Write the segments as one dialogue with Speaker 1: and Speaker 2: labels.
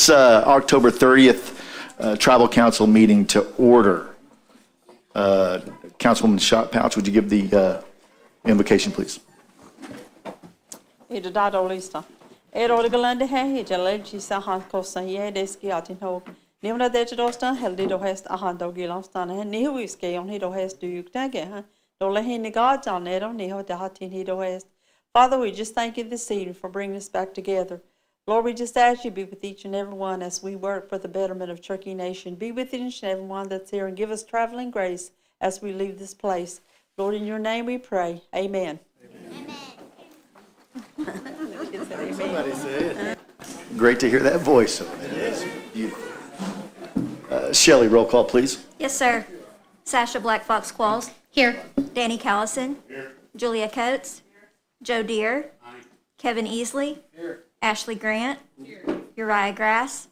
Speaker 1: It's October 30th Tribal Council meeting to order. Councilwoman Shot-Pouch, would you give the invocation, please?
Speaker 2: Lista. Galande he jalji sahan kosa ye deski atin ho. Nimna de dosta heldi do hest ahando gilastan he nihuiske on hido hest do yuktage. Dole he negad on edo niho dahatin hido hest. Father, we just thank you this evening for bringing us back together. Lord, we just ask you to be with each and every one as we work for the betterment of Cherokee Nation. Be with each and every one that's here and give us traveling grace as we leave this place. Lord, in your name we pray. Amen.
Speaker 1: Somebody say it. Great to hear that voice. Shelley, roll call, please.
Speaker 3: Yes, sir. Sasha Black Fox Qualls. Here. Danny Callison. Here. Julia Coates. Joe Deere. Aye. Kevin Easley. Here. Ashley Grant. Here. Uriah Grass.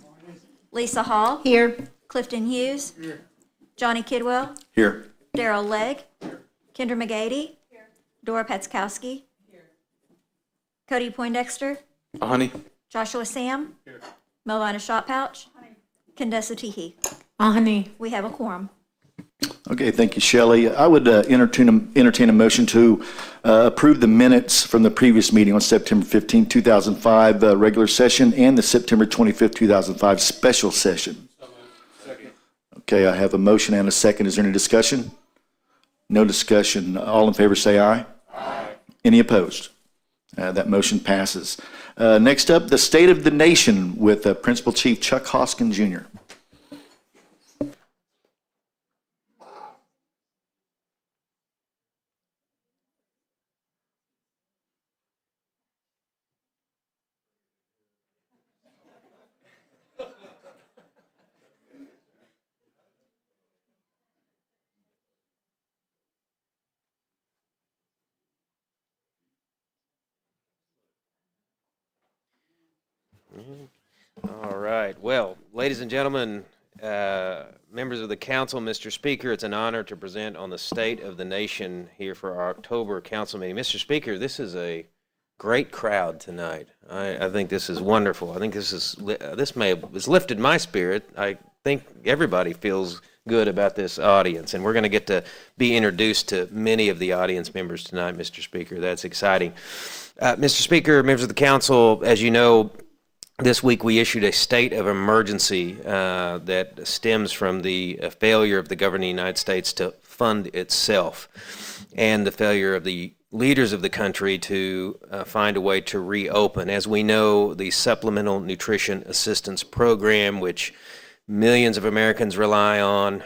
Speaker 3: Lisa Hall. Here. Clifton Hughes. Here. Johnny Kidwell.
Speaker 1: Here.
Speaker 3: Daryl Legg. Here. Kendra McGady. Here. Dora Petskowski. Here. Cody Poindexter.
Speaker 4: Honey.
Speaker 3: Joshua Sam. Here. Melvina Shot-Pouch. Condessa Teehee.
Speaker 5: Honey.
Speaker 3: We have a quorum.
Speaker 1: Okay, thank you, Shelley. I would entertain a motion to approve the minutes from the previous meeting on September 15, 2005 regular session and the September 25, 2005 special session.
Speaker 4: Second.
Speaker 1: Okay, I have a motion and a second. Is there any discussion? No discussion. All in favor say aye.
Speaker 4: Aye.
Speaker 1: Any opposed? That motion passes. Next up, the State of the Nation with Principal Chief Chuck Hoskin, Jr.
Speaker 6: All right. Well, ladies and gentlemen, members of the council, Mr. Speaker, it's an honor to present on the State of the Nation here for our October council meeting. Mr. Speaker, this is a great crowd tonight. I think this is wonderful. I think this may have lifted my spirit. I think everybody feels good about this audience, and we're going to get to be introduced to many of the audience members tonight, Mr. Speaker. That's exciting. Mr. Speaker, members of the council, as you know, this week we issued a state of emergency that stems from the failure of the government of the United States to fund itself and the failure of the leaders of the country to find a way to reopen. As we know, the Supplemental Nutrition Assistance Program, which millions of Americans rely on,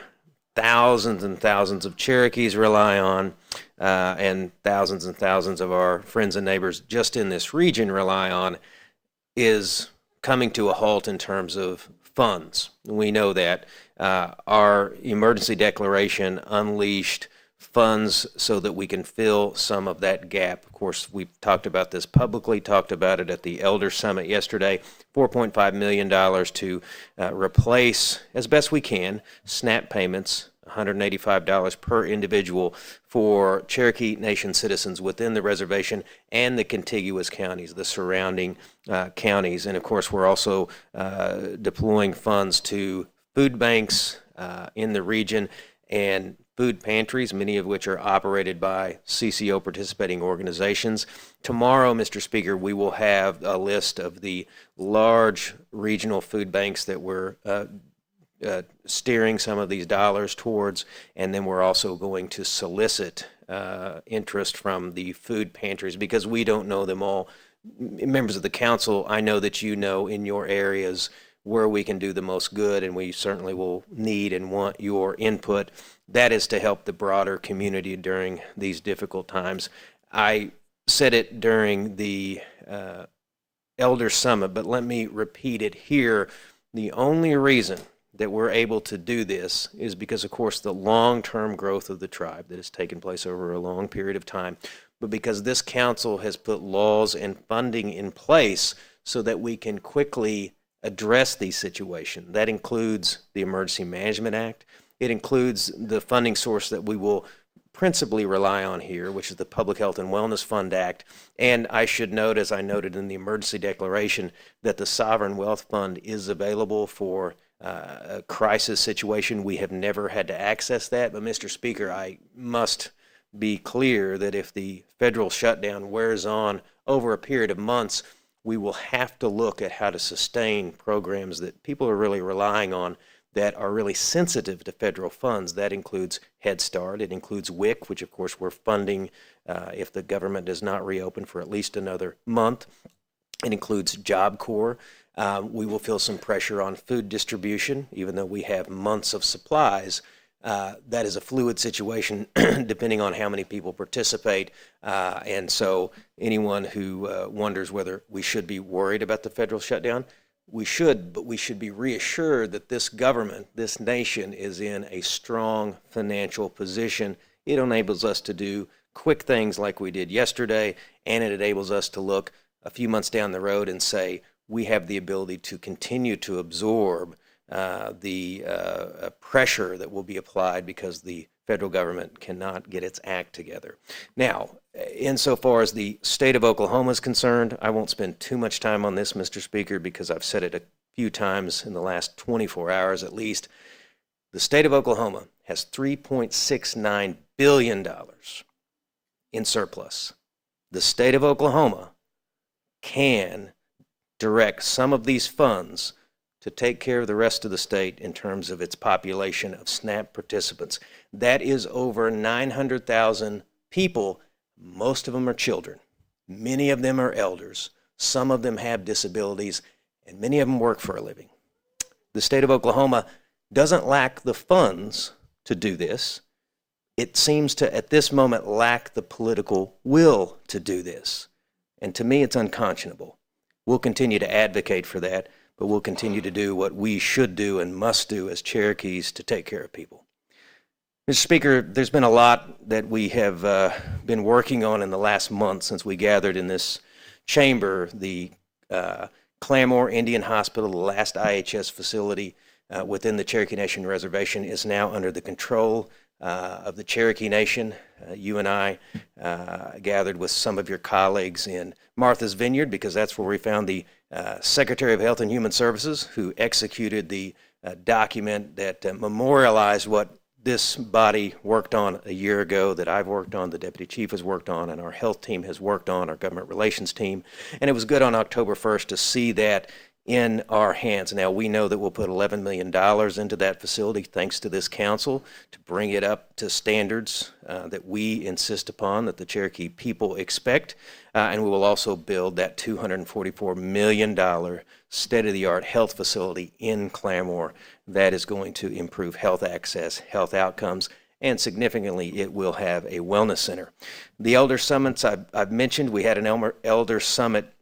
Speaker 6: thousands and thousands of Cherokees rely on, and thousands of our friends and neighbors just in this region rely on, is coming to a halt in terms of funds. We know that. Our emergency declaration unleashed funds so that we can fill some of that gap. Of course, we've talked about this publicly, talked about it at the Elder Summit yesterday, $4.5 million to replace, as best we can, SNAP payments, $185 per individual for Cherokee Nation citizens within the reservation and the contiguous counties, the surrounding counties. And of course, we're also deploying funds to food banks in the region and food pantries, many of which are operated by CCO participating organizations. Tomorrow, Mr. Speaker, we will have a list of the large regional food banks that we're steering some of these dollars towards, and then we're also going to solicit interest from the food pantries because we don't know them all. Members of the council, I know that you know in your areas where we can do the most good, and we certainly will need and want your input. That is to help the broader community during these difficult times. I said it during the Elder Summit, but let me repeat it here. The only reason that we're able to do this is because, of course, the long-term growth of the tribe that has taken place over a long period of time, but because this council has put laws and funding in place so that we can quickly address these situations. That includes the Emergency Management Act. It includes the funding source that we will principally rely on here, which is the Public Health and Wellness Fund Act. And I should note, as I noted in the emergency declaration, that the Sovereign Wealth Fund is available for a crisis situation. We have never had to access that. But, Mr. Speaker, I must be clear that if the federal shutdown wears on over a period of months, we will have to look at how to sustain programs that people are really relying on that are really sensitive to federal funds. That includes Head Start. It includes WIC, which of course we're funding if the government does not reopen for at least another month. It includes Job Corps. We will feel some pressure on food distribution, even though we have months of supplies. That is a fluid situation depending on how many people participate. And so anyone who wonders whether we should be worried about the federal shutdown, we should, but we should be reassured that this government, this nation, is in a strong financial position. It enables us to do quick things like we did yesterday, and it enables us to look a few months down the road and say, we have the ability to continue to absorb the pressure that will be applied because the federal government cannot get its act together. Now, insofar as the state of Oklahoma is concerned, I won't spend too much time on this, Mr. Speaker, because I've said it a few times in the last 24 hours at least. The state of Oklahoma has $3.69 billion in surplus. The state of Oklahoma can direct some of these funds to take care of the rest of the state in terms of its population of SNAP participants. That is over 900,000 people. Most of them are children. Many of them are elders. Some of them have disabilities, and many of them work for a living. The state of Oklahoma doesn't lack the funds to do this. It seems to, at this moment, lack the political will to do this. And to me, it's unconscionable. We'll continue to advocate for that, but we'll continue to do what we should do and must do as Cherokees to take care of people. Mr. Speaker, there's been a lot that we have been working on in the last month since we gathered in this chamber. The Claremore Indian Hospital, the last IHS facility within the Cherokee Nation Reservation, is now under the control of the Cherokee Nation. You and I gathered with some of your colleagues in Martha's Vineyard because that's where we found the Secretary of Health and Human Services, who executed the document that memorialized what this body worked on a year ago, that I've worked on, the Deputy Chief has worked on, and our health team has worked on, our government relations team. And it was good on October 1st to see that in our hands. Now, we know that we'll put $11 million into that facility, thanks to this council, to bring it up to standards that we insist upon, that the Cherokee people expect. And we will also build that $244 million state-of-the-art health facility in Claremore that is going to improve health access, health outcomes, and significantly, it will have a wellness center. The Elder Summits I've mentioned, we had an Elder Summit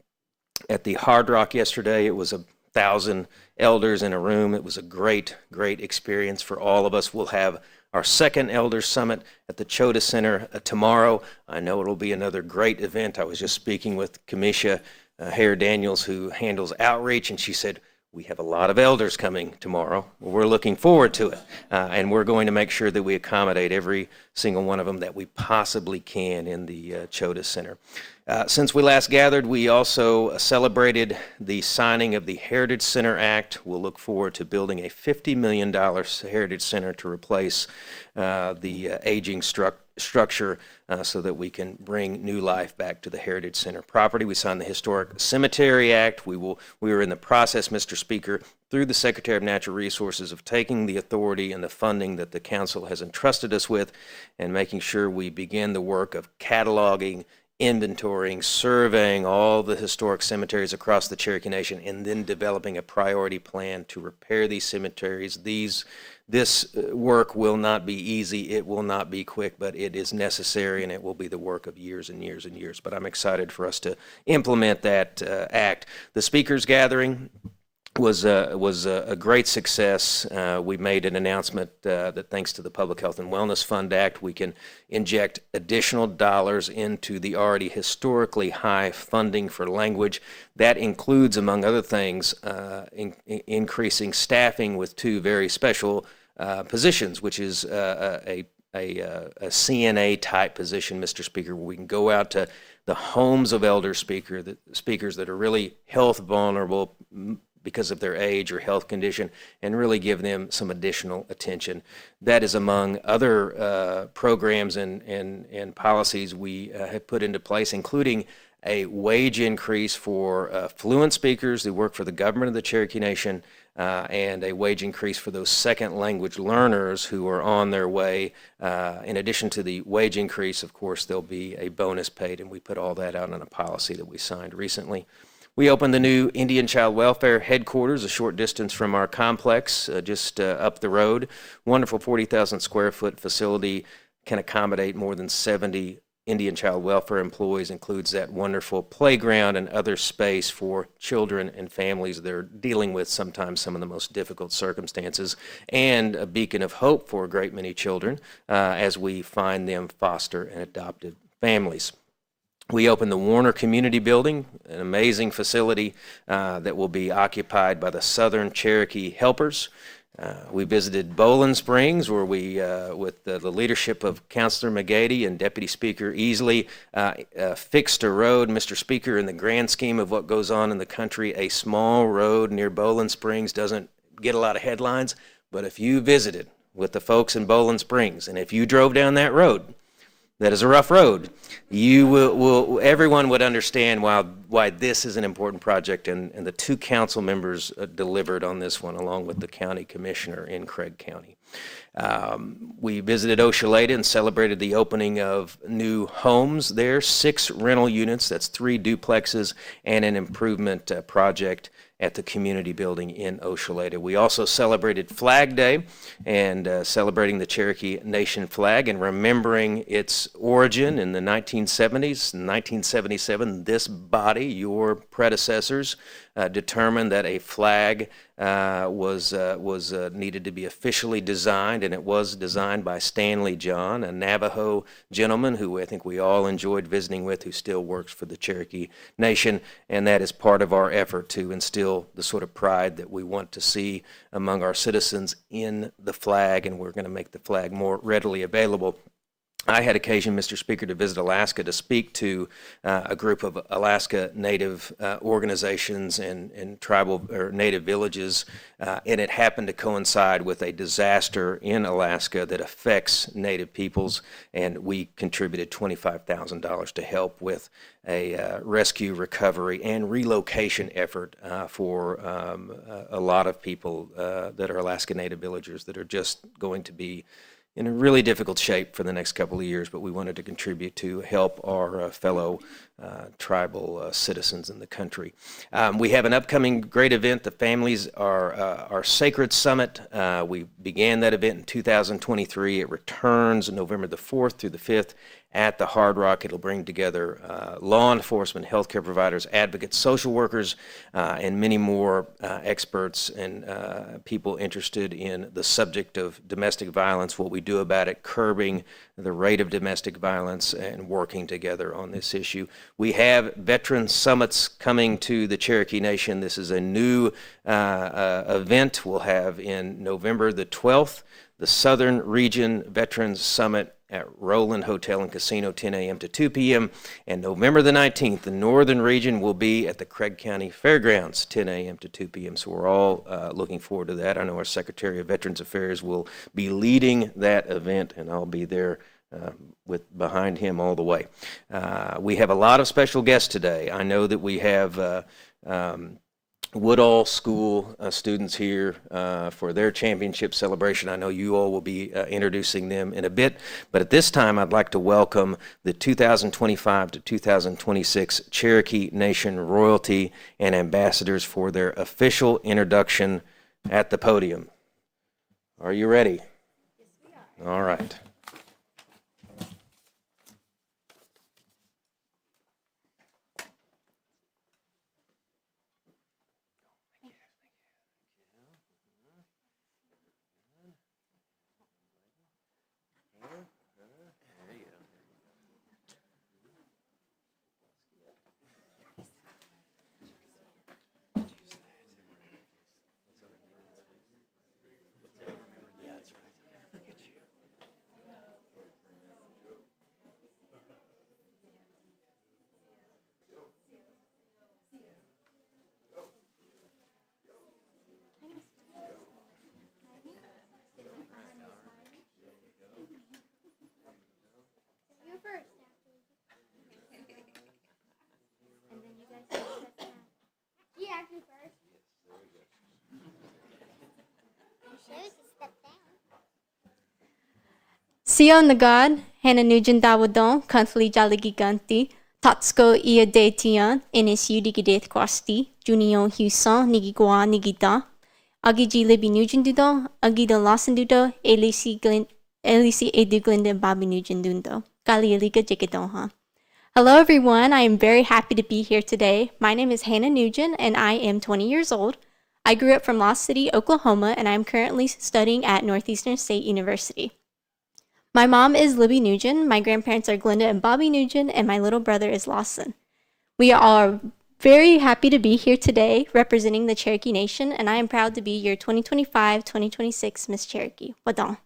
Speaker 6: at the Hard Rock yesterday. It was 1,000 elders in a room. It was a great, great experience for all of us. We'll have our second Elder Summit at the Chota Center tomorrow. I know it'll be another great event. I was just speaking with Kamisha Hare Daniels, who handles outreach, and she said, we have a lot of elders coming tomorrow. Well, we're looking forward to it, and we're going to make sure that we accommodate every single one of them that we possibly can in the Chota Center. Since we last gathered, we also celebrated the signing of the Heritage Center Act. We'll look forward to building a $50 million Heritage Center to replace the aging structure so that we can bring new life back to the Heritage Center property. We signed the Historic Cemetery Act. We are in the process, Mr. Speaker, through the Secretary of Natural Resources, of taking the authority and the funding that the council has entrusted us with and making sure we begin the work of cataloging, inventorying, surveying all the historic cemeteries across the Cherokee Nation, and then developing a priority plan to repair these cemeteries. This work will not be easy, it will not be quick, but it is necessary, and it will be the work of years and years and years. But I'm excited for us to implement that act. The speakers gathering was a great success. We made an announcement that thanks to the Public Health and Wellness Fund Act, we can inject additional dollars into the already historically high funding for language. That includes, among other things, increasing staffing with two very special positions, which is a a CNA type position, Mr. Speaker, where we can go out to the homes of elder speakers that are really health vulnerable because of their age or health condition, and really give them some additional attention. That is among other programs and policies we have put into place, including a wage increase for fluent speakers who work for the government of the Cherokee Nation, and a wage increase for those second language learners who are on their way. In addition to the wage increase, of course, there'll be a bonus paid, and we put all that out in a policy that we signed recently. We opened the new Indian Child Welfare headquarters a short distance from our complex, just up the road. Wonderful 40,000 square foot facility, can accommodate more than 70 Indian Child Welfare employees, includes that wonderful playground and other space for children and families that are dealing with sometimes some of the most difficult circumstances, and a beacon of hope for a great many children as we find them foster and adopted families. We opened the Warner Community Building, an amazing facility that will be occupied by the Southern Cherokee Helpers. We visited Bowling Springs, where we, with the leadership of Councilor McGady and Deputy Speaker Easley, fixed a road. Mr. Speaker, in the grand scheme of what goes on in the country, a small road near Bowling Springs doesn't get a lot of headlines, but if you visited with the folks in Bowling Springs, and if you drove down that road, that is a rough road, everyone would understand why this is an important project, and the two council members delivered on this one, along with the county commissioner in Craig County. We visited Oshaleta and celebrated the opening of new homes there, 6 rental units, that's 3 duplexes, and an improvement project at the community building in Oshaleta. We also celebrated Flag Day, and celebrating the Cherokee Nation flag and remembering its origin in the 1970s. In 1977, this body, your predecessors, determined that a flag was needed to be officially designed, and it was designed by Stanley John, a Navajo gentleman who I think we all enjoyed visiting with, who still works for the Cherokee Nation, and that is part of our effort to instill the sort of pride that we want to see among our citizens in the flag, and we're going to make the flag more readily available. I had occasion, Mr. Speaker, to visit Alaska to speak to a group of Alaska Native organizations and tribal or Native villages, and it happened to coincide with a disaster in Alaska that affects Native peoples, and we contributed $25,000 to help with a rescue, recovery, and relocation effort for a lot of people that are Alaska Native villagers that are just going to be in a really difficult shape for the next couple of years, but we wanted to contribute to help our fellow tribal citizens in the country. We have an upcoming great event. The Families are our Sacred Summit. We began that event in 2023. It returns November the 4th through the 5th at the Hard Rock. It'll bring together law enforcement, healthcare providers, advocates, social workers, and many more experts and people interested in the subject of domestic violence, what we do about it, curbing the rate of domestic violence, and working together on this issue. We have veteran summits coming to the Cherokee Nation. This is a new event we'll have in November the 12th, the Southern Region Veterans Summit at Roland Hotel and Casino, 10 a.m. to 2 p.m. And November the 19th, the Northern Region will be at the Craig County Fairgrounds, 10 a.m. to 2 p.m. So we're all looking forward to that. I know our Secretary of Veterans Affairs will be leading that event, and I'll be there behind him all the way. We have a lot of special guests today. I know that we have Woodall School students here for their championship celebration. I know you all will be introducing them in a bit, but at this time I'd like to welcome the 2025 to 2026 Cherokee Nation royalty and ambassadors for their official introduction at the podium. Are you ready? Yes, we are. All right.
Speaker 4: Sio Nagad, Hannah Nugent Dawadon, Country Jaligiganti, Tatsko Ia Detian, NSU Digideth Quasti, Junion Huson, Nigigua Nigita, Agiji Libby Nugent Dudo, Agida Lawson Dudo, Elisi Edugland and Bobby Nugent Dundo, Gali Eliga Jikidonha. Hello everyone, I am very happy to be here today. My name is Hannah Nugent and I am 20 years old. I grew up from Lost City, Oklahoma, and I am currently studying at Northeastern State University. My mom is Libby Nugent, my grandparents are Glenda and Bobby Nugent, and my little brother is Lawson. We are very happy to be here today representing the Cherokee Nation, and I am proud to be your 2025-2026 Miss Cherokee. Wadon.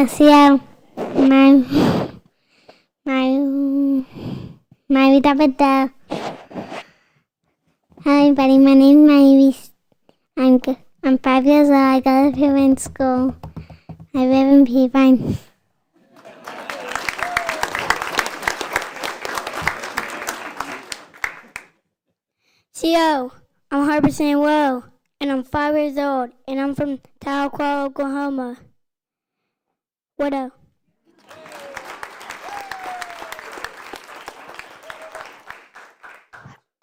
Speaker 5: Sio, my vida better. Hi everybody, my name is Mavis. I'm 5 years old. I go to Piven School. I live in Peavine. Sio, I'm 100% well, and I'm 5 years old, and I'm from Tahlequah, Oklahoma. What up?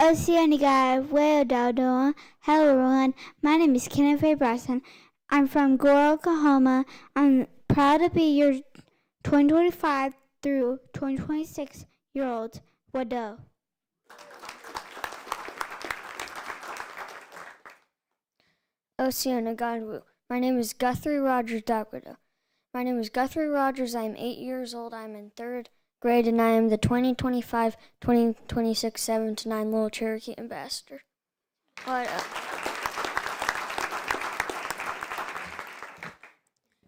Speaker 5: Oceanica, well, Daldon. Hello, everyone. My name is Kenneth A. Bryson. I'm from Gore, Oklahoma. I'm proud to be your 2025 through 2026 year old. What up?
Speaker 7: Oceana, my name is Guthrie Rogers Dakwada. My name is Guthrie Rogers. I am 8 years old. I am in 3rd grade, and I am the 2025-2026 7 to 9 Little Cherokee Ambassador. What up?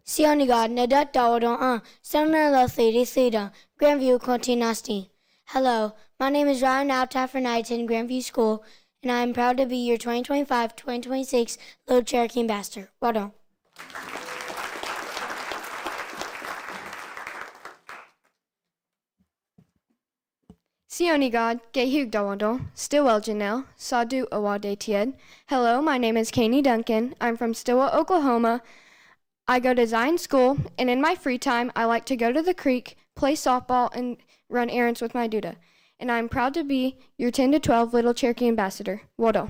Speaker 5: Sionigad, Nadat Dawadon, Sumner Lothidi Theda, Grandview Continasti. Hello, my name is Ryan Altaffer Knighton, Grandview School, and I am proud to be your 2025-2026 Little Cherokee Ambassador. Well done.
Speaker 8: Sionigad, Gehug Dawando, Stillwell Janelle, Sadu Awade Tied. Hello, my name is Kanie Duncan. I'm from Stillwell, Oklahoma. I go to Zion School, and in my free time, I like to go to the creek, play softball, and run errands with my duda. And I'm proud to be your 10 to 12 Little Cherokee Ambassador. Wodo.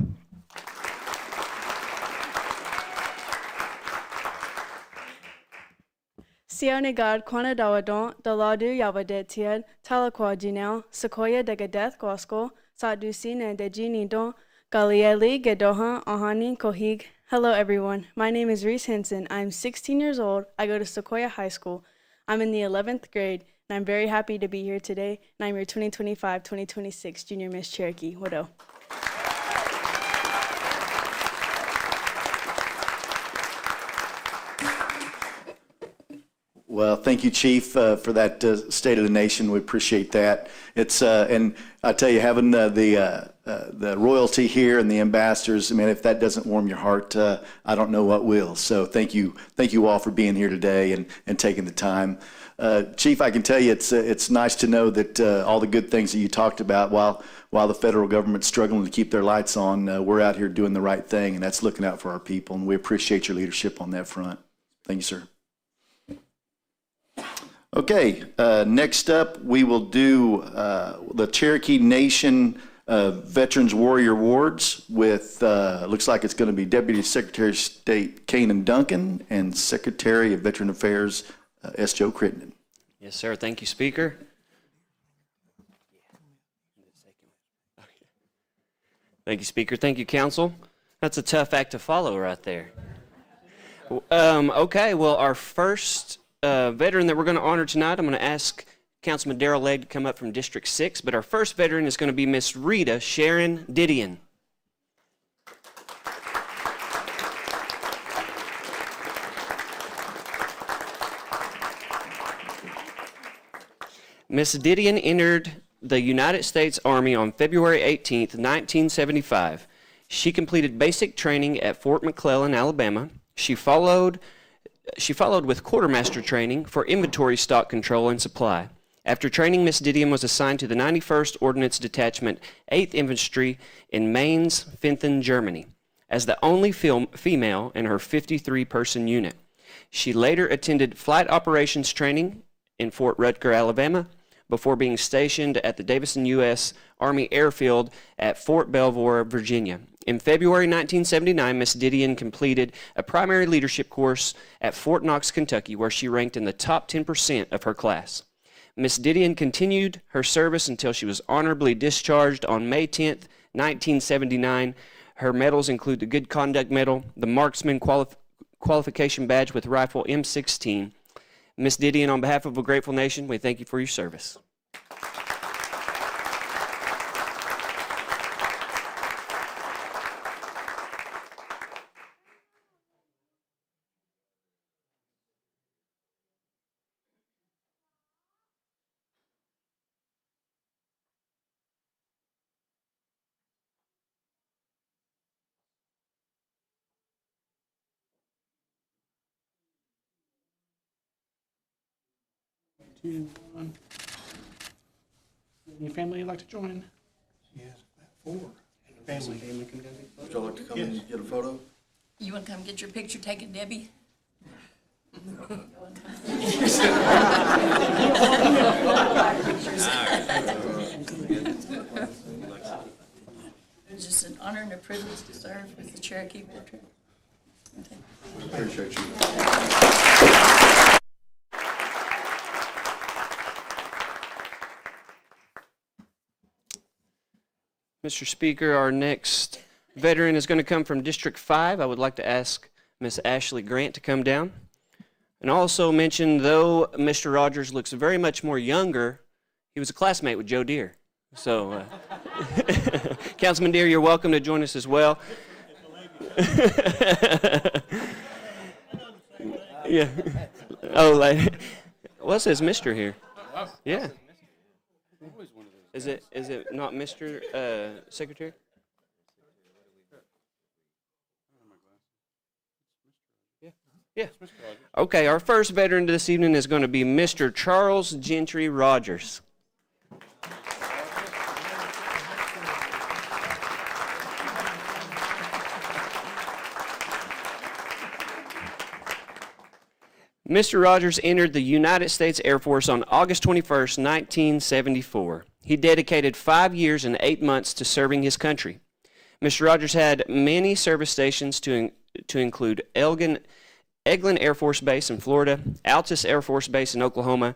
Speaker 9: Sionigad Quanadawadon, Daladu Yavadetiad, Tahlequah Jinel, Sequoia Degadeth Guasco, Sadusin and Dejini Don, Galieli Gedoha, Ahani Kohig. Hello everyone, my name is Reese Henson. I'm 16 years old. I go to Sequoia High School. I'm in the 11th grade, and I'm very happy to be here today, and I'm your 2025-2026 Junior Miss Cherokee. Wodo.
Speaker 1: Well, thank you, Chief, for that State of the Nation. We appreciate that. It's and I tell you, having the royalty here and the ambassadors, I mean, if that doesn't warm your heart, I don't know what will. So thank you all for being here today and taking the time. Chief, I can tell you, it's nice to know that all the good things that you talked about, while the federal government's struggling to keep their lights on, we're out here doing the right thing, and that's looking out for our people. And we appreciate your leadership on that front. Thank you, sir. Okay, next up, we will do the Cherokee Nation Veterans Warrior Awards with, looks like it's going to be Deputy Secretary of State Kanan Duncan and Secretary of Veteran Affairs S. Joe Crittenden.
Speaker 10: Yes, sir. Thank you, Speaker. Thank you, Speaker. Thank you, Council. That's a tough act to follow right there. Okay, well, our first veteran that we're going to honor tonight, I'm going to ask Councilman Darrell Legg to come up from District 6, but our first veteran is going to be Miss Rita Sharon Didion. Miss Didion entered the United States Army on February 18, 1975. She completed basic training at Fort McClellan, Alabama. She followed with quartermaster training for inventory stock control and supply. After training, Miss Didion was assigned to the 91st Ordnance Detachment, 8th Infantry in Mainz, Finthen, Germany, as the only female in her 53-person unit. She later attended flight operations training in Fort Rutger, Alabama, before being stationed at the Davison U.S. Army Airfield at Fort Belvoir, Virginia. In February 1979, Miss Didion completed a primary leadership course at Fort Knox, Kentucky, where she ranked in the top 10% of her class. Miss Didion continued her service until she was honorably discharged on May 10, 1979. Her medals include the Good Conduct Medal, the Marksman Qualification Badge with Rifle M16. Miss Didion, on behalf of a grateful nation, we thank you for your service.
Speaker 11: Any family you'd like to join?
Speaker 1: Yes, 4. Family. Would y'all like to come and get a photo?
Speaker 12: You want to come get your picture taken, Debbie? It's just an honor and a privilege to serve with the Cherokee Veteran.
Speaker 1: Appreciate you.
Speaker 10: Mr. Speaker, our next veteran is going to come from District 5. I would like to ask Miss Ashley Grant to come down. And also mention, though Mr. Rogers looks very much more younger, he was a classmate with Joe Deere. So, Councilman Deere, you're welcome to join us as well. Yeah. Oh, what says Mr. here? Yeah. Is it not Mr. Secretary? Yeah. Okay, our first veteran this evening is going to be Mr. Charles Gentry Rogers. Mr. Rogers entered the United States Air Force on August 21st, 1974. He dedicated 5 years and 8 months to serving his country. Mr. Rogers had many service stations to include Eglin Air Force Base in Florida, Altus Air Force Base in Oklahoma,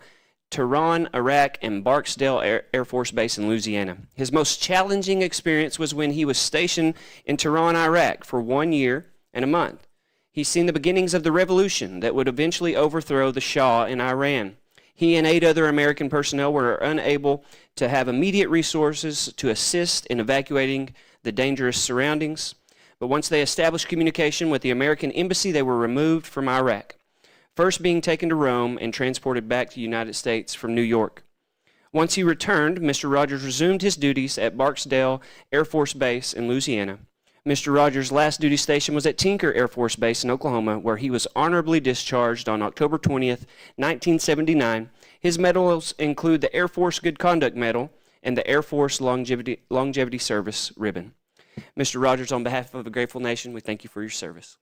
Speaker 10: Tehran, Iraq, and Barksdale Air Force Base in Louisiana. His most challenging experience was when he was stationed in Tehran, Iraq for 1 year and a month. He's seen the beginnings of the revolution that would eventually overthrow the Shah in Iran. He and 8 other American personnel were unable to have immediate resources to assist in evacuating the dangerous surroundings. But once they established communication with the American embassy, they were removed from Iraq, first being taken to Rome and transported back to the United States from New York. Once he returned, Mr. Rogers resumed his duties at Barksdale Air Force Base in Louisiana. Mr. Rogers' last duty station was at Tinker Air Force Base in Oklahoma, where he was honorably discharged on October 20th, 1979. His medals include the Air Force Good Conduct Medal and the Air Force Longevity Service Ribbon. Mr. Rogers, on behalf of a grateful nation, we thank you for your service.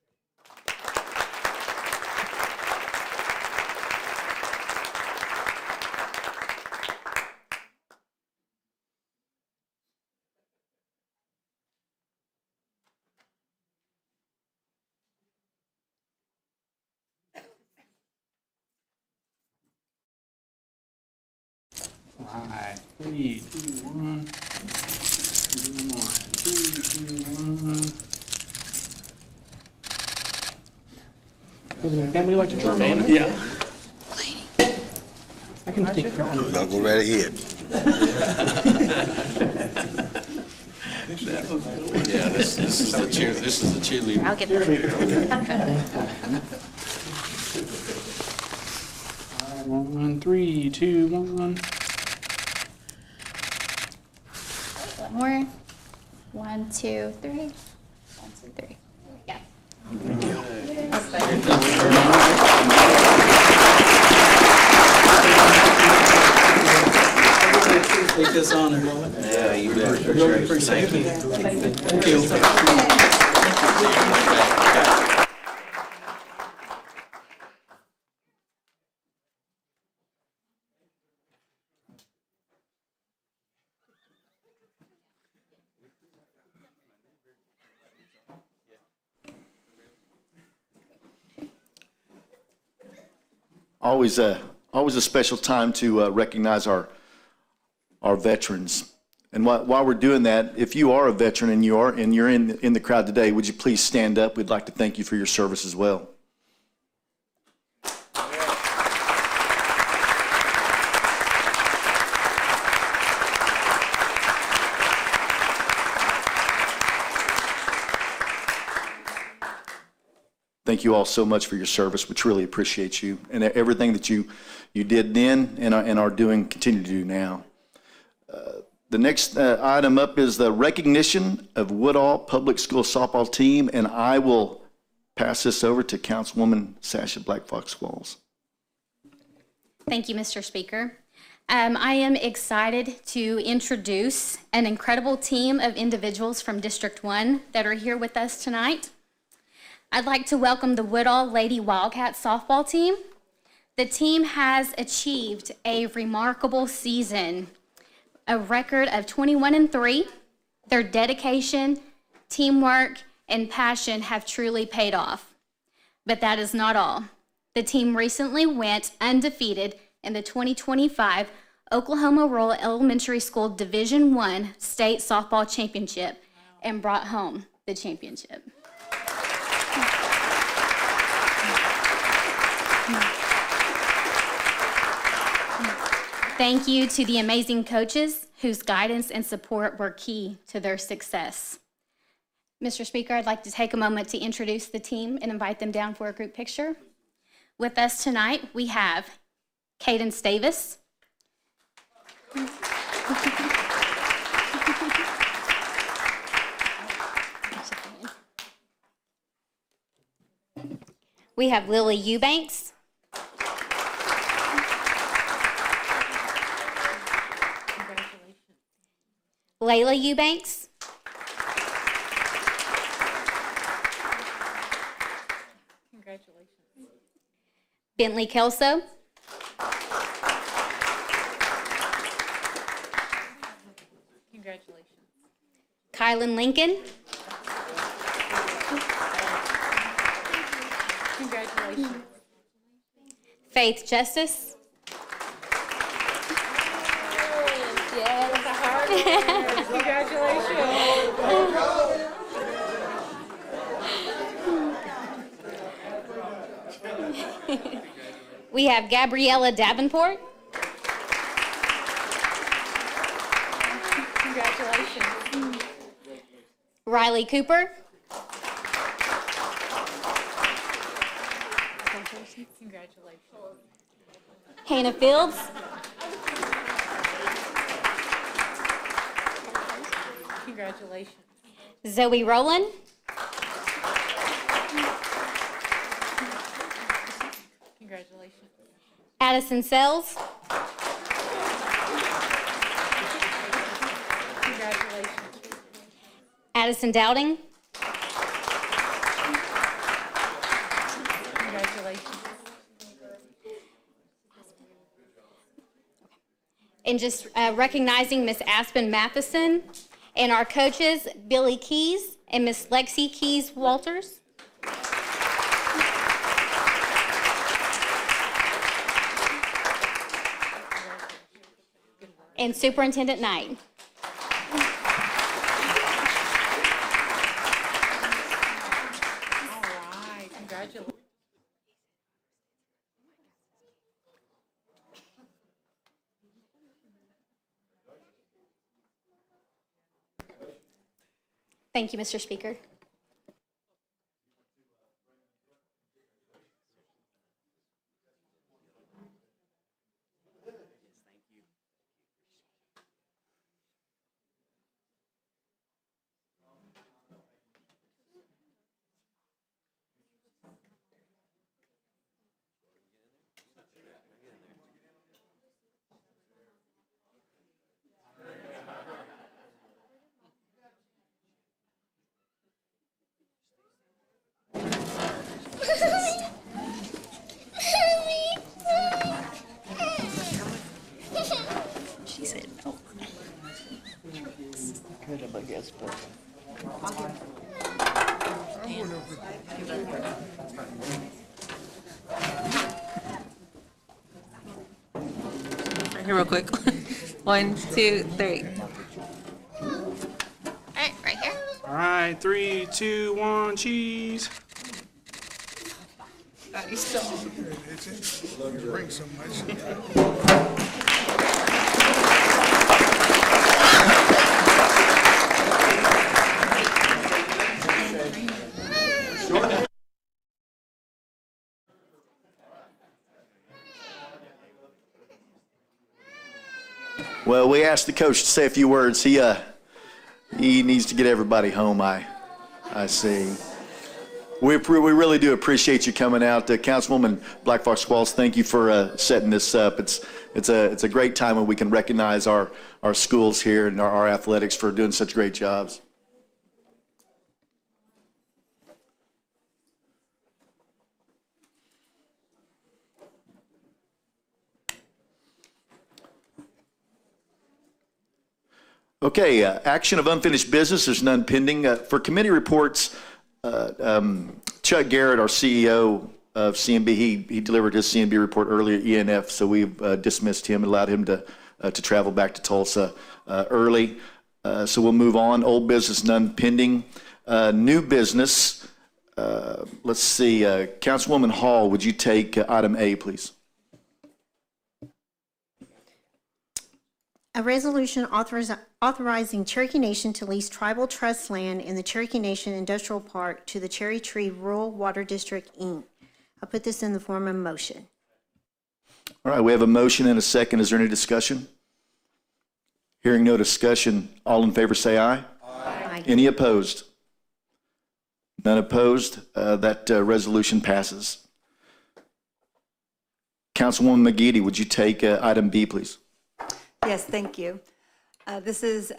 Speaker 11: All right. 3, 2, 1. 3, 2, 1. Family like to join? Yeah. I can take care of it.
Speaker 13: I'll go right ahead. Yeah, this is the cheerleader.
Speaker 3: I'll get there.
Speaker 11: 1, 3, 2, 1.
Speaker 14: One more. 1, 2, 3. 1, 2, 3. Yeah.
Speaker 11: this honor.
Speaker 6: Yeah, you bet.
Speaker 11: Really appreciate
Speaker 6: Thank you.
Speaker 11: it. Thank you.
Speaker 1: Always a special time to recognize our veterans. And while we're doing that, if you are a veteran and you're in the crowd today, would you please stand up? We'd like to thank you for your service as well. Thank you all so much for your service. We truly appreciate you and everything that you did then and are doing, continue to do now. The next item up is the recognition of Woodall Public School softball team, and I will pass this over to Councilwoman Sasha Black Fox Walls.
Speaker 14: Thank you, Mr. Speaker. I am excited to introduce an incredible team of individuals from District 1 that are here with us tonight. I'd like to welcome the Woodall Lady Wildcats softball team. The team has achieved a remarkable season, a record of 21-3. Their dedication, teamwork, and passion have truly paid off. But that is not all. The team recently went undefeated in the 2025 Oklahoma Rural Elementary School Division I State Softball Championship and brought home the championship. Thank you to the amazing coaches whose guidance and support were key to their success. Mr. Speaker, I'd like to take a moment to introduce the team and invite them down for a group picture. With us tonight, we have Caden Stavis. We have Lily Eubanks. Layla Eubanks. Congratulations. Bentley Kelso. Congratulations. Kylan Lincoln. Congratulations. Faith Justice. Yeah, that's a hard one. Congratulations. We have Gabriella Davenport. Congratulations. Riley Cooper. Congratulations. Hannah Fields. Congratulations. Zoe Rowland. Congratulations. Addison Sells. Congratulations. Addison Dowding. Congratulations. And just recognizing Miss Aspen Matheson and our coaches, Billy Keys and Miss Lexi Keys Walters. And Superintendent Knight. All right, congratulations. Thank you, Mr. Speaker.
Speaker 12: Right here real quick. 1, 2, 3.
Speaker 14: All right, right here.
Speaker 11: All right, 3, 2, 1, cheese.
Speaker 1: Well, we asked the coach to say a few words. He needs to get everybody home, I see. We really do appreciate you coming out. Councilwoman Black Fox Squalls, thank you for setting this up. It's a great time when we can recognize our schools here and our athletics for doing such great jobs. Okay, action of unfinished business, there's none pending. For committee reports, Chuck Garrett, our CEO of CNB, he delivered his CNB report earlier at ENF, so we've dismissed him and allowed him to travel back to Tulsa early. So we'll move on. Old business, none pending. New business, let's see, Councilwoman Hall, would you take item A, please?
Speaker 15: A resolution authorizing Cherokee Nation to lease tribal trust land in the Cherokee Nation Industrial Park to the Cherry Tree Rural Water District, Inc. I'll put this in the form of motion.
Speaker 1: All right, we have a motion and a second. Is there any discussion? Hearing no discussion, all in favor say aye.
Speaker 15: Aye.
Speaker 1: Any opposed? None opposed. That resolution passes. Councilwoman McGeady, would you take item B, please?
Speaker 16: Yes, thank you. This is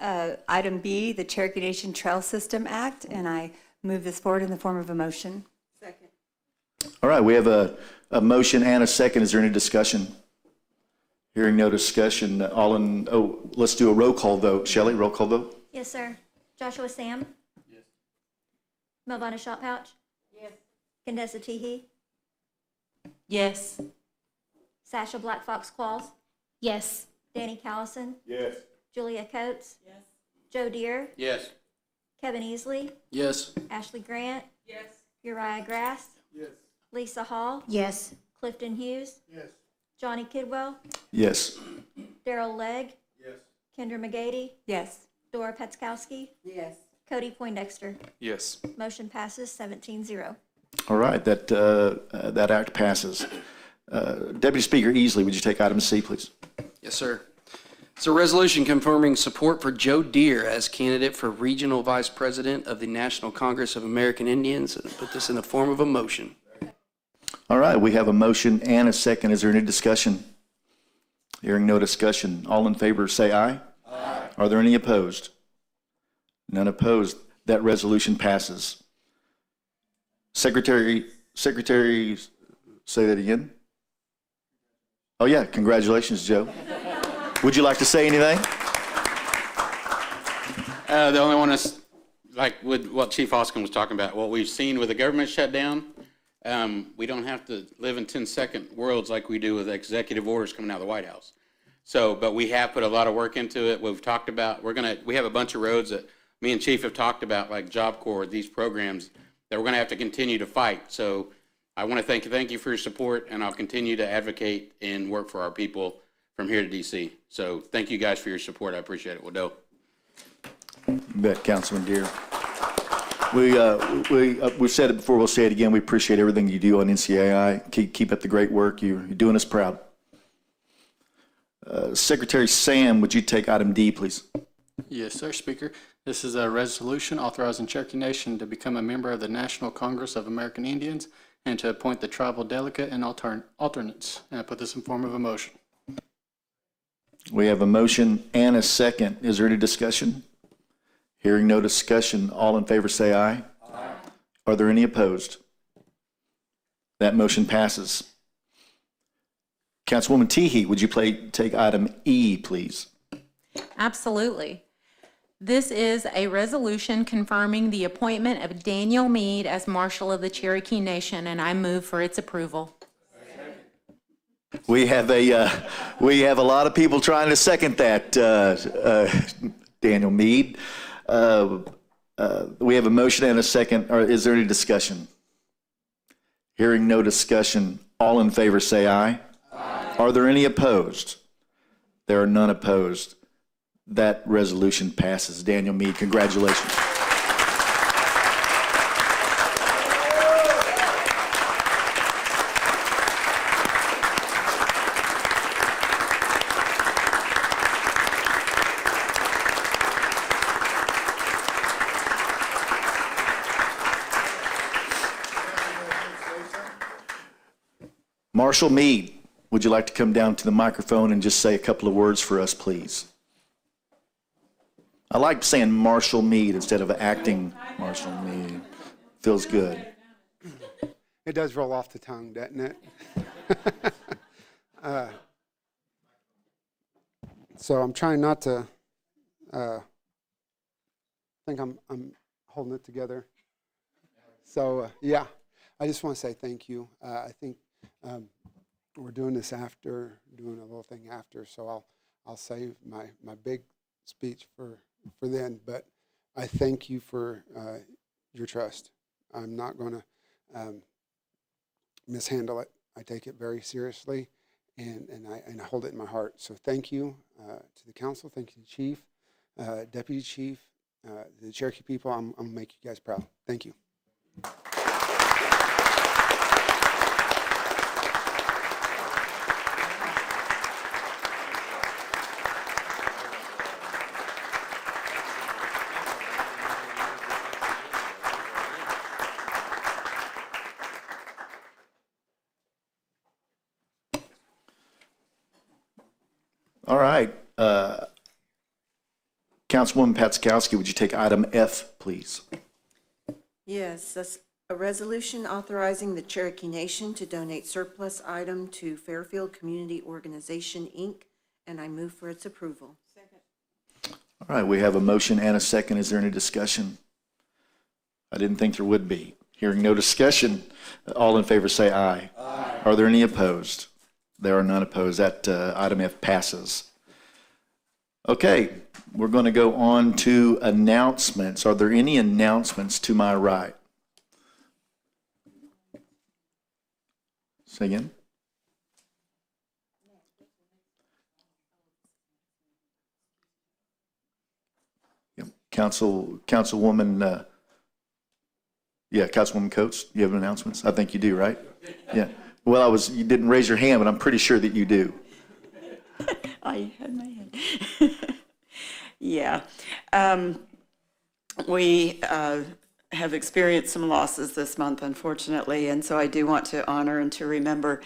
Speaker 16: item B, the Cherokee Nation Trail System Act, and I move this forward in the form of a motion.
Speaker 12: Second.
Speaker 1: All right, we have a motion and a second. Is there any discussion? Hearing no discussion, let's do a roll call vote. Shelley, roll call vote?
Speaker 3: Yes, sir. Joshua Sam? Yes. Melvina Shotpouch?
Speaker 12: Yes.
Speaker 3: Condessa Teehee?
Speaker 12: Yes.
Speaker 3: Sasha Black Fox Qualls?
Speaker 14: Yes.
Speaker 3: Danny Callison?
Speaker 13: Yes.
Speaker 3: Julia Coates?
Speaker 12: Yes.
Speaker 3: Joe Deere?
Speaker 13: Yes.
Speaker 3: Kevin Easley?
Speaker 13: Yes.
Speaker 3: Ashley Grant?
Speaker 12: Yes.
Speaker 3: Uriah Grass?
Speaker 13: Yes.
Speaker 3: Lisa Hall?
Speaker 15: Yes.
Speaker 3: Clifton Hughes?
Speaker 13: Yes.
Speaker 3: Johnny Kidwell?
Speaker 1: Yes.
Speaker 3: Daryl Legg?
Speaker 13: Yes.
Speaker 3: Kendra McGady?
Speaker 16: Yes.
Speaker 3: Dora Petzkowski?
Speaker 12: Yes.
Speaker 3: Cody Poindexter?
Speaker 11: Yes.
Speaker 3: Motion passes 17-0.
Speaker 1: All right, that act passes. Deputy Speaker Easley, would you take item C, please?
Speaker 17: Yes, sir. It's a resolution confirming support for Joe Deere as candidate for Regional Vice President of the National Congress of American Indians, and put this in the form of a motion.
Speaker 1: All right, we have a motion and a second. Is there any discussion? Hearing no discussion, all in favor say aye. Aye. Are there any opposed? None opposed. That resolution passes. Secretary, say that again? Oh yeah, congratulations, Joe. Would you like to say anything?
Speaker 13: The only one is, like with what Chief Hoskin was talking about, what we've seen with the government shutdown, we don't have to live in 10-second worlds like we do with executive orders coming out of the White House. So, but we have put a lot of work into it. We've talked about, we have a bunch of roads that me and Chief have talked about, like Job Corps, these programs that we're going to have to continue to fight. So I want to thank you for your support, and I'll continue to advocate and work for our people from here to DC. So thank you guys for your support. I appreciate it. Waddell.
Speaker 1: You bet, Councilman Deere. We've said it before, we'll say it again. We appreciate everything you do on NCAI. Keep up the great work. You're doing us proud. Secretary Sam, would you take item D, please?
Speaker 18: Yes, sir, Speaker. This is a resolution authorizing Cherokee Nation to become a member of the National Congress of American Indians and to appoint the tribal delegate and alternates. And I put this in form of a motion.
Speaker 1: We have a motion and a second. Is there any discussion? Hearing no discussion, all in favor say aye. Aye. Are there any opposed? That motion passes. Councilwoman Teehee, would you take item E, please?
Speaker 16: Absolutely.
Speaker 19: This is a resolution confirming the appointment of Daniel Meade as Marshal of the Cherokee Nation, and I move for its approval.
Speaker 1: We have a lot of people trying to second that, Daniel Meade. We have a motion and a second. Or is there any discussion? Hearing no discussion, all in favor say aye. Aye. Are there any opposed? There are none opposed. That resolution passes. Daniel Meade, congratulations. Marshal Meade, would you like to come down to the microphone and just say a couple of words for us, please? I like saying Marshal Meade instead of acting Marshal Meade. Feels good.
Speaker 20: It does roll off the tongue, doesn't it? So I'm trying not to think I'm holding it together. So yeah, I just want to say thank you. I think we're doing this after, doing a little thing after, so I'll save my big speech for then, but I thank you for your trust. I'm not going to mishandle it. I take it very seriously, and I hold it in my heart. So thank you to the council, thank you to the chief, deputy chief, the Cherokee people. I'm going to make you guys proud. Thank you.
Speaker 1: All right. Councilwoman Patzkowski, would you take item F, please?
Speaker 21: Yes, that's a resolution authorizing the Cherokee Nation to donate surplus item to Fairfield Community Organization, Inc., and I move for its approval. Second.
Speaker 1: All right, we have a motion and a second. Is there any discussion? I didn't think there would be. Hearing no discussion, all in favor say aye. Aye. Are there any opposed? There are none opposed. That item F passes. Okay, we're going to go on to announcements. Are there any announcements to my right? Say again. Yep. Councilwoman, Councilwoman Coates, you have announcements? I think you do, right? Yeah. Well, you didn't raise your hand, but I'm pretty sure that you do.
Speaker 22: I had my hand. Yeah. We have experienced some losses this month, unfortunately, and so I do want to honor and to remember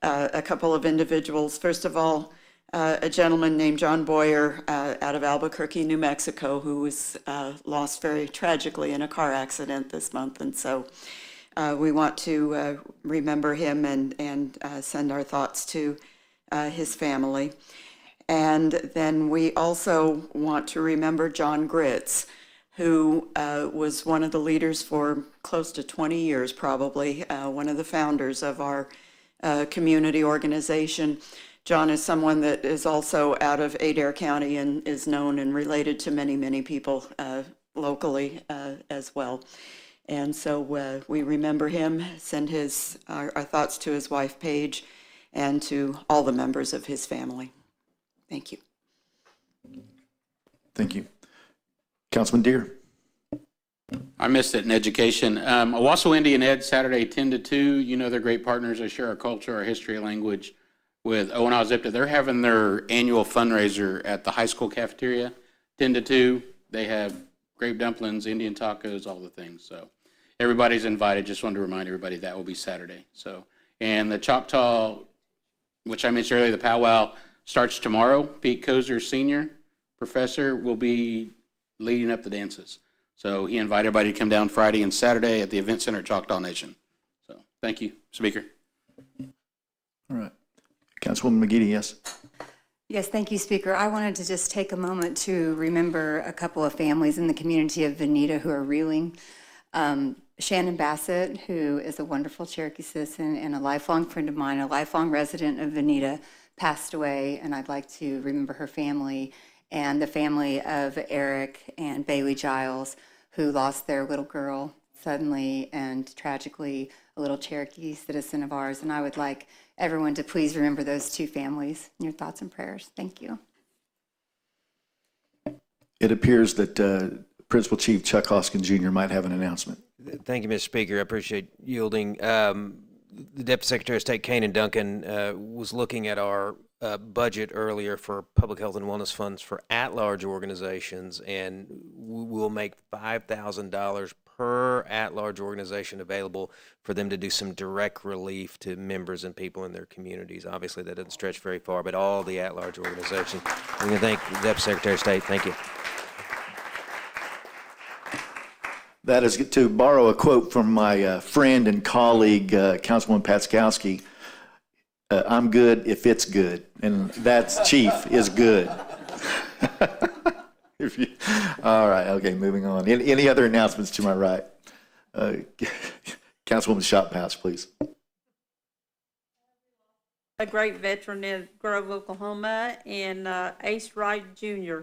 Speaker 22: a couple of individuals. First of all, a gentleman named John Boyer out of Albuquerque, New Mexico, who was lost very tragically in a car accident this month, and so we want to remember him and send our thoughts to his family. And then we also want to remember John Gritz, who was one of the leaders for close to 20 years, probably, one of the founders of our community organization. John is someone that is also out of Adair County and is known and related to many, many people locally as well. And so we remember him, send our thoughts to his wife, Paige, and to all the members of his family. Thank you.
Speaker 1: Thank you. Councilman Deere.
Speaker 13: I missed it in education. Owasso Indian Ed, Saturday 10 to 2. You know they're great partners. They share our culture, our history, our language with Owenau Zipta. They're having their annual fundraiser at the high school cafeteria, 10 to 2. They have grape dumplings, Indian tacos, all the things. So everybody's invited. Just wanted to remind everybody that will be Saturday. So, and the Choctaw, which I mentioned earlier, the powwow starts tomorrow. Pete Kozer, senior professor, will be leading up the dances. So he invited everybody to come down Friday and Saturday at the Event Center at Choctaw Nation. So thank you, Speaker.
Speaker 1: All right. Councilwoman McGeady, yes.
Speaker 16: Yes, thank you, Speaker. I wanted to just take a moment to remember a couple of families in the community of Veneta who are reeling. Shannon Bassett, who is a wonderful Cherokee citizen and a lifelong friend of mine, a lifelong resident of Veneta, passed away, and I'd like to remember her family and the family of Eric and Bailey Giles, who lost their little girl suddenly and tragically, a little Cherokee citizen of ours. And I would like everyone to please remember those two families in your thoughts and prayers. Thank you.
Speaker 1: It appears that Principal Chief Chuck Hoskin Jr. might have an announcement.
Speaker 6: Thank you, Mr. Speaker. I appreciate yielding. The Deputy Secretary of State, Kanan Duncan, was looking at our budget earlier for public health and wellness funds for at-large organizations, and we'll make $5,000 per at-large organization available for them to do some direct relief to members and people in their communities. Obviously, that doesn't stretch very far, but all the at-large organizations. I'm going to thank the Deputy Secretary of State. Thank you.
Speaker 1: That is to borrow a quote from my friend and colleague, Councilwoman Patskowski. I'm good if it's good, and that's Chief is good. All right, okay, moving on. Any other announcements to my right? Councilwoman Shop-Pass, please.
Speaker 2: A great veteran in Grove, Oklahoma, and Ace Wright Jr.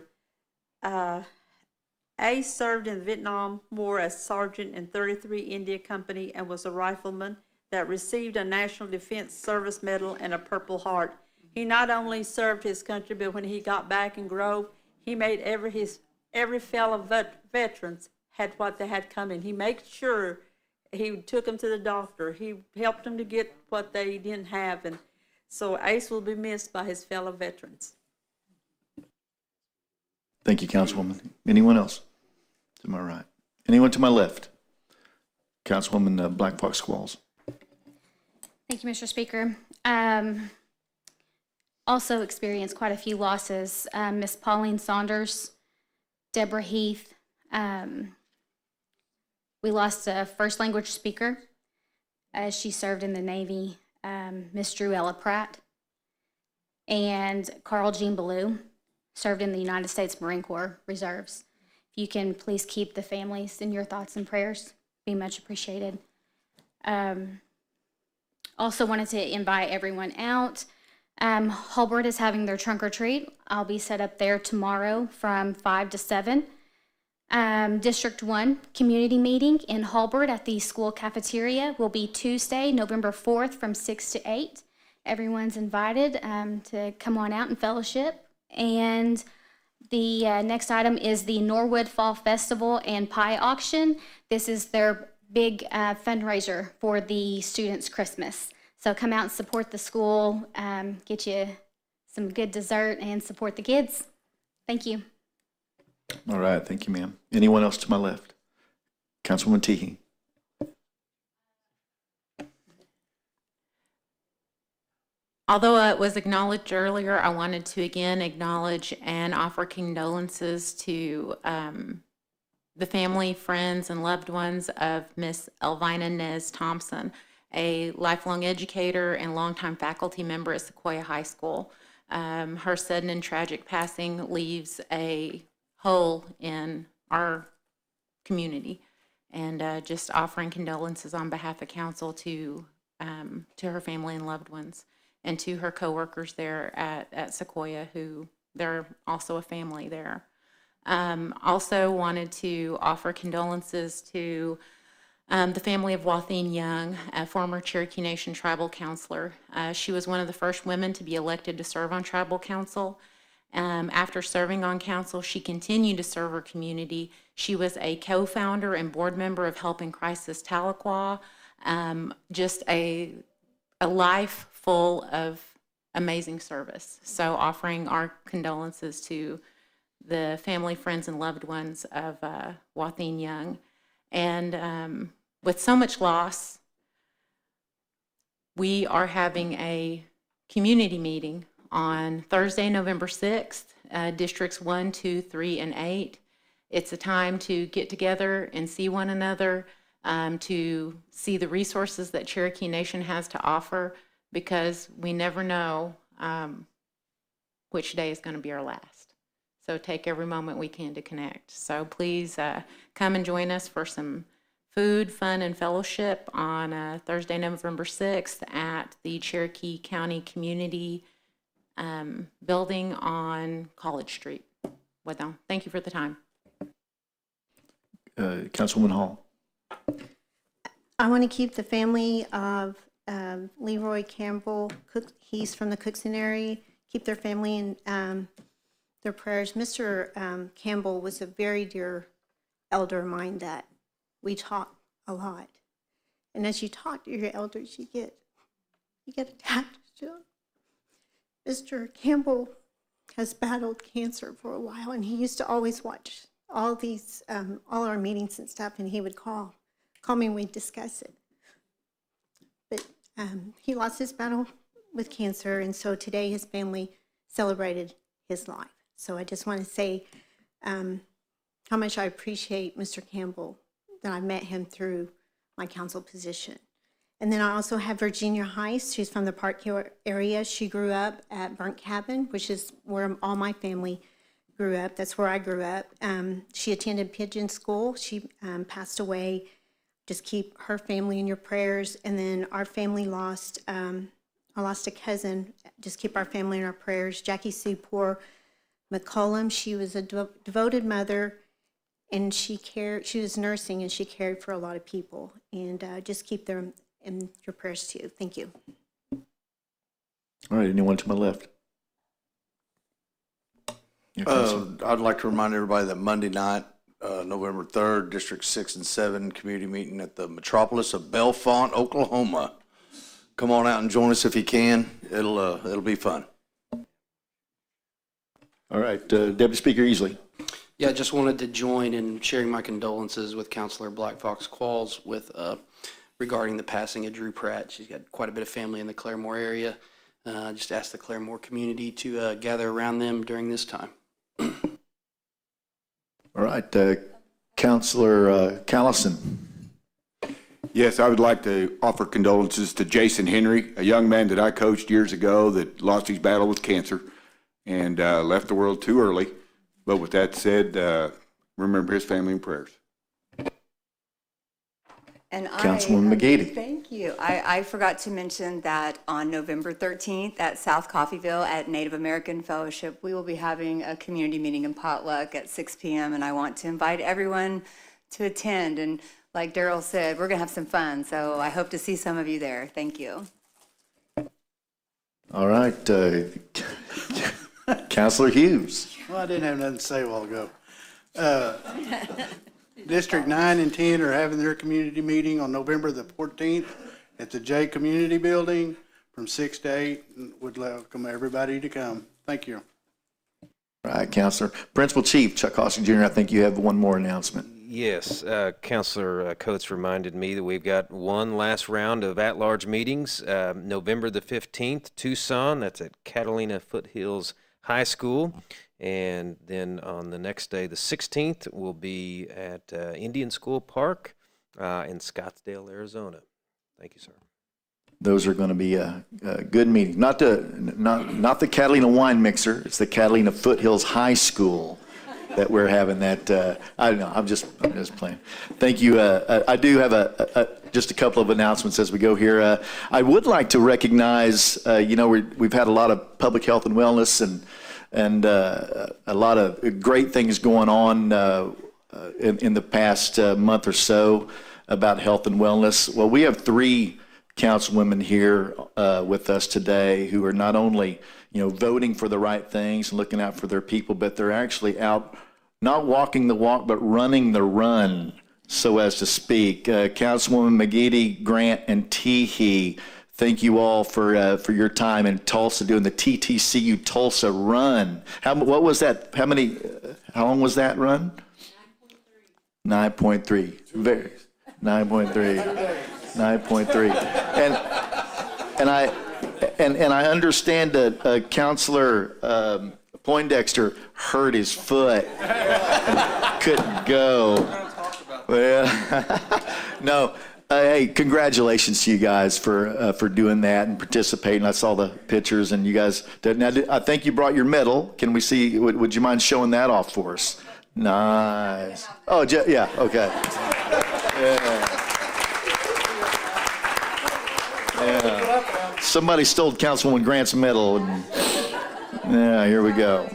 Speaker 2: Ace served in the Vietnam War as sergeant in 33 India Company and was a rifleman that received a National Defense Service Medal and a Purple Heart. He not only served his country, but when he got back in Grove, he made every fellow veterans had what they had coming. He made sure he took them to the doctor. He helped them to get what they didn't have, and so Ace will be missed by his fellow veterans.
Speaker 1: Thank you, Councilwoman. Anyone else to my right? Anyone to my left? Councilwoman Black Fox Squalls.
Speaker 14: Thank you, Mr. Speaker. Also experienced quite a few losses. Miss Pauline Saunders, Deborah Heath. We lost a first language speaker. She served in the Navy. Miss Druella Pratt. And Carl Jean Ballou served in the United States Marine Corps Reserves. If you can please keep the families in your thoughts and prayers, be much appreciated. Also wanted to invite everyone out. Hulbert is having their trunk or treat. I'll be set up there tomorrow from 5 to 7. District 1 community meeting in Hulbert at the school cafeteria will be Tuesday, November 4th from 6 to 8. Everyone's invited to come on out and fellowship. And the next item is the Norwood Fall Festival and Pie Auction. This is their big fundraiser for the students' Christmas. So come out and support the school, get you some good dessert, and support the kids. Thank you.
Speaker 1: All right, thank you, ma'am. Anyone else to my left? Councilwoman Teehee.
Speaker 19: Although it was acknowledged earlier, I wanted to again acknowledge and offer condolences to the family, friends, and loved ones of Miss Elvina Nez Thompson, a lifelong educator and longtime faculty member at Sequoia High School. Her sudden and tragic passing leaves a hole in our community, and just offering condolences on behalf of council to her family and loved ones, and to her coworkers there at Sequoia, who they're also a family there. Also wanted to offer condolences to the family of Watheen Young, a former Cherokee Nation tribal counselor. She was one of the first women to be elected to serve on tribal council. After serving on council, she continued to serve her community. She was a co-founder and board member of Helping Crisis Tahlequah. Just a life full of amazing service. So offering our condolences to the family, friends, and loved ones of Watheen Young. And with so much loss, we are having a community meeting on Thursday, November 6th, Districts 1, 2, 3, and 8. It's a time to get together and see one another, to see the resources that Cherokee Nation has to offer, because we never know which day is going to be our last. So take every moment we can to connect. So please come and join us for some food, fun, and fellowship on Thursday, November 6th at the Cherokee County Community Building on College Street. Well, thank you for the time.
Speaker 1: Councilwoman Hall.
Speaker 15: I want to keep the family of Leroy Campbell, he's from the Cookson area, keep their family in their prayers. Mr. Campbell was a very dear elder of mine that we talk a lot. And as you talk to your elders, you get attached to them. Mr. Campbell has battled cancer for a while, and he used to always watch all our meetings and stuff, and he would call me and we'd discuss it. But he lost his battle with cancer, and so today his family celebrated his life. So I just want to say how much I appreciate Mr. Campbell, that I met him through my council position. And then I also have Virginia Heist. She's from the Park Hill area. She grew up at Burnt Cabin, which is where all my family grew up. That's where I grew up. She attended Pigeon School. She passed away. Just keep her family in your prayers. And then our family lost, I lost a cousin. Just keep our family in our prayers. Jackie Sue Poor McCollum. She was a devoted mother, and she was nursing, and she cared for a lot of people. And just keep them in your prayers too. Thank you.
Speaker 1: All right, anyone to my left?
Speaker 4: I'd like to remind everybody that Monday night, November 3rd, District 6 and 7 community meeting at the Metropolis of Bellefonte, Oklahoma. Come on out and join us if you can. It'll be fun.
Speaker 1: All right, Deputy Speaker Easley.
Speaker 17: Yeah, I just wanted to join in sharing my condolences with Councilor Black Fox Qualls with regarding the passing of Drew Pratt. She's got quite a bit of family in the Claremore area. Just ask the Claremore community to gather around them during this time.
Speaker 1: All right, Councilor Callison.
Speaker 7: Yes, I would like to offer condolences to Jason Henry, a young man that I coached years ago that lost his battle with cancer and left the world too early. But with that said, remember his family in prayers.
Speaker 16: And
Speaker 1: Councilwoman McGady.
Speaker 16: Thank you. I forgot to mention that on November 13th at South Coffeyville at Native American Fellowship, we will be having a community meeting and potluck at 6 p.m. And I want to invite everyone to attend. And like Daryl said, we're going to have some fun. So I hope to see some of you there. Thank you.
Speaker 1: All right, Councilor Hughes.
Speaker 23: Well, I didn't have nothing to say a while ago. District 9 and 10 are having their community meeting on November the 14th at the J Community Building from 6 to 8. And would welcome everybody to come. Thank you.
Speaker 1: All right, Councilor. Principal Chief Chuck Hosking Jr., I think you have one more announcement.
Speaker 6: Yes, Councilor Coates reminded me that we've got one last round of at-large meetings. November the 15th, Tucson, that's at Catalina Foothills High School. And then on the next day, the 16th, will be at Indian School Park in Scottsdale, Arizona. Thank you, sir.
Speaker 1: Those are going to be a good meeting. Not the Catalina Wine Mixer, it's the Catalina Foothills High School that we're having that. I don't know, I'm just playing. Thank you. I do have just a couple of announcements as we go here. I would like to recognize, we've had a lot of public health and wellness and a lot of great things going on in the past month or so about health and wellness. Well, we have 3 councilwomen here with us today who are not only voting for the right things and looking out for their people, but they're actually out not walking the walk but running the run, so as to speak. Councilwoman McGeady, Grant, and Teehee, thank you all for your time in Tulsa doing the TTCU Tulsa run. What was that? How long was that run? 9.3. 9.3. And I understand that Councilor Poindexter hurt his foot and couldn't go. No, Hey, congratulations to you guys for doing that and participating. I saw the pictures, and you guys did. Now, I think you brought your medal. Can we see? Would you mind showing that off for us? Nice. Oh, yeah. Okay. Yeah. Yeah. Somebody stole Councilwoman Grant's medal. And, yeah, here we go.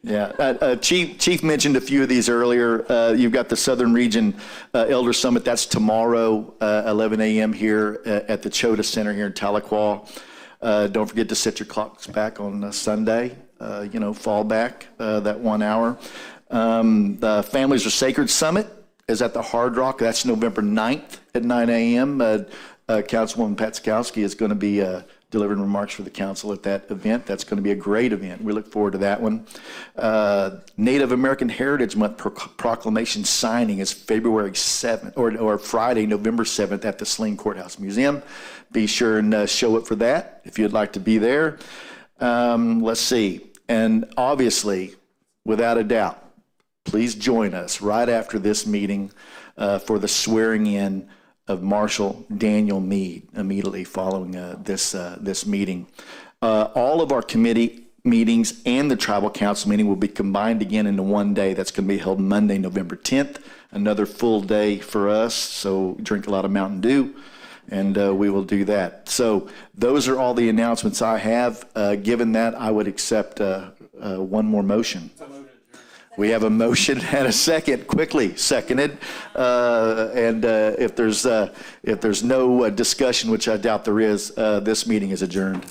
Speaker 1: Yeah, Chief mentioned a few of these earlier. You've got the Southern Region Elder Summit. That's tomorrow, 11 a.m. here at the Chota Center here in Tahlequah. Don't forget to set your clocks back on Sunday. Fall back that 1 hour. The Families Are Sacred Summit is at the Hard Rock. That's November 9th at 9 a.m. Councilwoman Pat Skowski is going to be delivering remarks for the council at that event. That's going to be a great event. We look forward to that one. Native American Heritage Month proclamation signing is February 7th or Friday, November 7th at the Saline Courthouse Museum. Be sure and show up for that if you'd like to be there. Let's see. And obviously, without a doubt, please join us right after this meeting for the swearing in of Marshal Daniel Meade immediately following this meeting. All of our committee meetings and the tribal council meeting will be combined again into one day. That's going to be held Monday, November 10th, another full day for us. So drink a lot of Mountain Dew, and we will do that. So those are all the announcements I have. Given that, I would accept one more motion. We have a motion and a second, quickly seconded. And if there's no discussion, which I doubt there is, this meeting is adjourned.